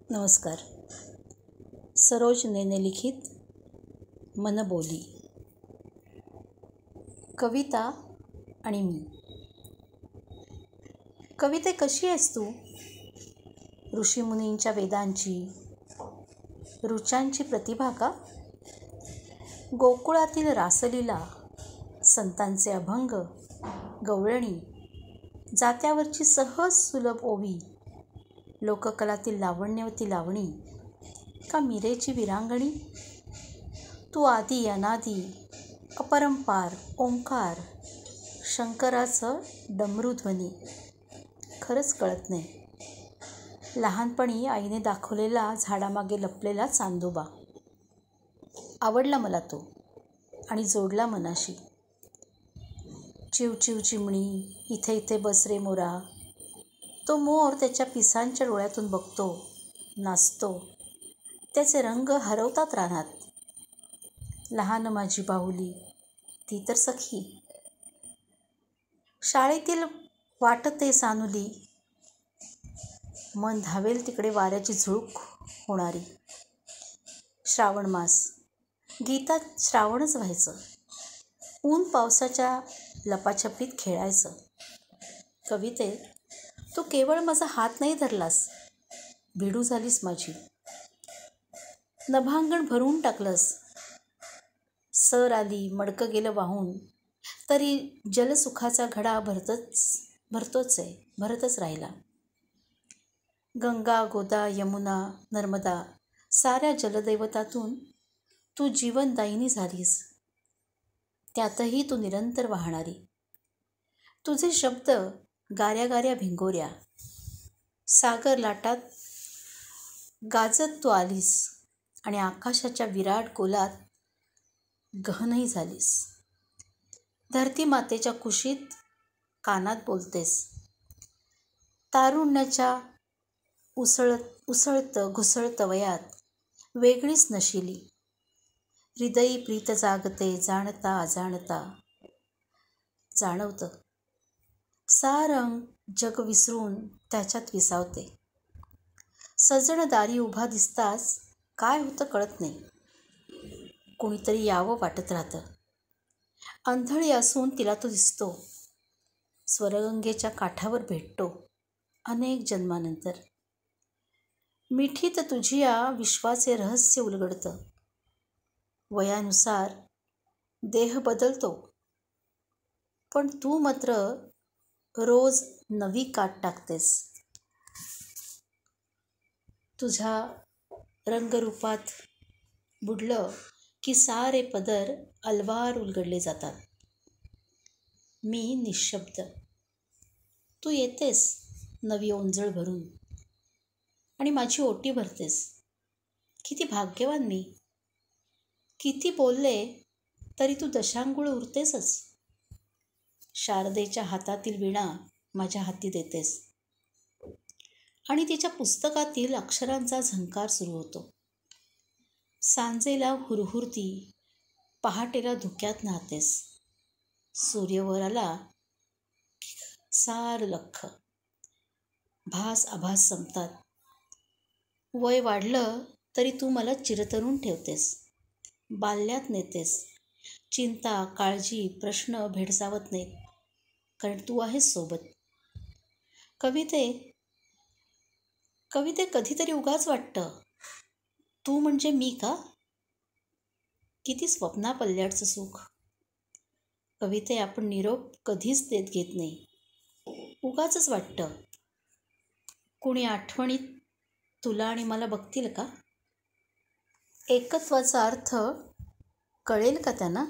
नमस्कार. सरोज नेने लिखित मनबोली. कविता आणि मी. कविते कशी आहेस तू? ऋषीमुनींच्या वेदांची, ऋचांची प्रतिभा का? गोकुळातील रासलीला, संतांचे अभंग, गवळणी, जात्यावरची सहज सुलभ ओवी, लोककलातील लावण्यवती लावणी का मीरेची विरांगणी? तू आदी अनादी, अपरंपार, ओंकार, शंकराचं डमरूध्वनी. खरंच कळत नाही. लहानपणी आईने दाखवलेला झाडामागे लपलेला चांदोबा आवडला मला तो आणि जोडला मनाशी. चिव चिव चिमणी, इथे इथे बस रे मोरा. तो मोर त्याच्या पिसांच्या डोळ्यातून बघतो, नाचतो, त्याचे रंग हरवतात रानात. लहान माझी बाहुली, ती तर सखी. शाळेतील वाटते सानुली, मन धावेल तिकडे वाऱ्याची झुळूक होणारी. श्रावण मास, गीतात श्रावणच व्हायचं. ऊन पावसाच्या लपाछपीत खेळायचं. कविते, तू केवळ माझा हात नाही धरलास, भिडू झालीस माझी. नभांगण भरून टाकलंस. सर आली, मडकं गेलं वाहून, तरी जलसुखाचा घडा भरतच राहिला. गंगा, गोदा, यमुना, नर्मदा, साऱ्या जलदैवतातून तू जीवनदायिनी झालीस. त्यातही तू निरंतर वाहणारी. तुझे शब्द गाऱ्या गाऱ्या भिंगोऱ्या. सागर लाटात गाजत तू आलीस आणि आकाशाच्या विराट गोलात गहनही झालीस. धरती मातेच्या कुशीत कानात बोलतेस. तारुण्याच्या घुसळतं वयात वेगळीच नशिली. हृदयी प्रीत जागते, जाणता अजाणता जाणवतं. सारं जग विसरून त्याच्यात विसावते. सजण दारी उभा दिसताच काय होतं कळत नाही. कुणीतरी यावं वाटत राहतं. अंधळी असून तिला तो दिसतो. स्वरगंगेच्या काठावर भेटतो अनेक जन्मानंतर. मिठीत तुझिया विश्वाचे रहस्य उलगडतं. वयानुसार देह बदलतो, पण तू मात्र रोज नवी काट टाकतेस. तुझ्या रंगरूपात बुडलं की सारे पदर अलवार उलगडले जातात. मी निशब्द. तू येतेस नवी ओंजळ भरून आणि माझी ओटी भरतेस. किती भाग्यवान मी. किती बोलले तरी तू दशांगुळ उरतेसच. शारदेच्या हातातील वीणा माझ्या हाती देतेस आणि तिच्या पुस्तकातील अक्षरांचा झंकार सुरू होतो. सांजेला हुरहुरती, पहाटेला धुक्यात न्हातेस. सूर्य वर आला सार लख्ख. भास आभास संपतात. वय वाढलं तरी तू मला चिरतरून ठेवतेस. बाल्यात नेतेस. चिंता, काळजी, प्रश्न भेडसावत नाहीत, कारण तू आहेस सोबत. कविते कधीतरी उगाच वाटतं, तू म्हणजे मी का? किती स्वप्नापल्ल्याचं सुख. कविते, आपण निरोप कधीच घेत नाही. उगाचच वाटतं. कुणी आठवणीत तुला आणि मला बघतील का? एकत्वाचा अर्थ कळेल का त्यांना?